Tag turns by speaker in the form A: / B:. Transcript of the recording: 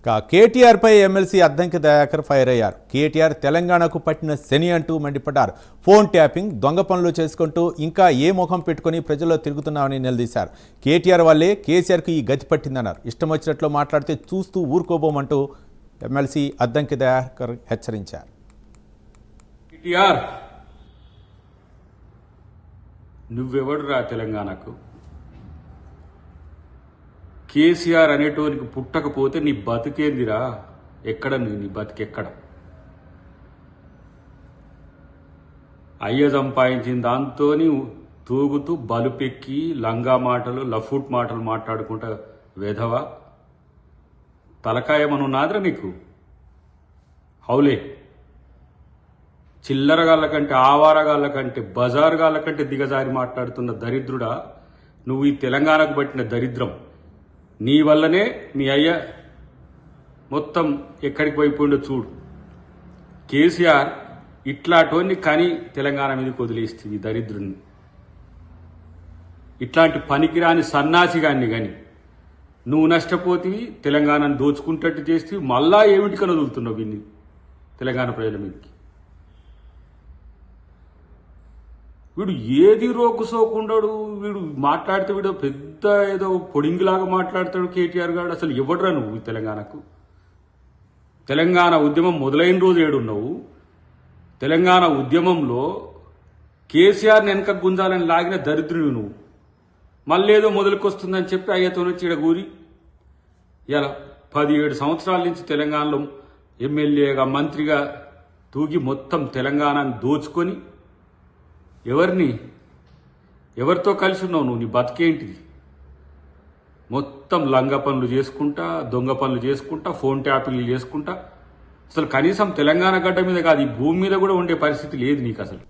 A: కేటీఆర్ పై MLC Addanki Dayakar fire అయ్యారు. కేటీఆర్ తెలంగాణకు పట్టిన శని అంటూ మండిపడ్డారు. ఫోన్ ట్యాపింగ్, దొంగ పనులు చేసుకుంటూ ఇంకా ఏ ముఖం పెట్టుకుని ప్రజల్లో తిరుగుతున్నామని నిలదీశారు. కేటీఆర్ వల్లే కేసీఆర్కు ఈ గతి పట్టిందన్నారు. ఇష్టం వచ్చినట్లు మాట్లాడితే చూస్తూ ఊరుకోబోమంటూ ఎమ్మెల్సీ అద్దంకి దయాకర్ హెచ్చరించారు.
B: కేటీఆర్, నువ్వెవడురా తెలంగాణకు? కేసీఆర్ అనేటోనికి పుట్టకపోతే నీ బతికేందిరా? ఎక్కడ నీ బతికెక్కడ? అయ్య సంపాదించిన దాంతో తూగుతూ బలుపెక్కి లంగా మాటలు, లఫూట్ మాటలు మాట్లాడుకుంటా వెధవా తలకాయమనున్నాదిరా నీకు? హౌలే, చిల్లరగాళ్ళ కంటే, ఆవారగాళ్ళ కంటే, బజారుగాళ్ళ కంటే దిగజారి మాట్లాడుతున్న దరిద్రుడా నువ్వు. ఈ తెలంగాణకు పట్టిన దరిద్రం నీ వల్లనే మీ అయ్య మొత్తం ఎక్కడికి పోయిపోయిండో చూడు. కేసీఆర్ ఇట్లాంటి కానీ తెలంగాణ మీదకి వదిలేస్తుంది దరిద్రుని. ఇట్లాంటి పనికిరాని సన్నాసిగాన్ని కానీ నువ్వు నష్టపోతివి, తెలంగాణను దోచుకుంటట్టు చేస్తే మళ్ళా ఏమిటికని వదులుతున్నావు వీన్ని తెలంగాణ ప్రజల మీదకి. వీడు ఏది రోకుసోకుండాడు. వీడు మాట్లాడితే వీడు పెద్ద ఏదో పొడింగిలాగా మాట్లాడతాడు కేటీఆర్ గారు. అసలు ఎవడరా నువ్వు తెలంగాణకు? తెలంగాణ ఉద్యమం మొదలైన రోజు ఏడున్నావు? తెలంగాణ ఉద్యమంలో కేసీఆర్ని వెనక గుంజాలని లాగిన దరిద్రుడు నువ్వు. మళ్ళీ ఏదో మొదలుకొస్తుందని చెప్పి అయ్యతో చీడగూరి ఇలా 17 సంవత్సరాల నుంచి తెలంగాణలో ఎమ్మెల్యేగా, మంత్రిగా తూగి మొత్తం తెలంగాణను దోచుకొని ఎవరితో కలిసి ఉన్నావు నువ్వు? నీ బతికేంటిది? మొత్తం లంగ పనులు చేసుకుంటా, దొంగ పనులు చేసుకుంటా, ఫోన్ ట్యాపింగ్లు చేసుకుంటా. అసలు కనీసం తెలంగాణ గడ్డ మీద కాదు, ఈ భూమి మీద కూడా ఉండే పరిస్థితి లేదు నీకు అసలు.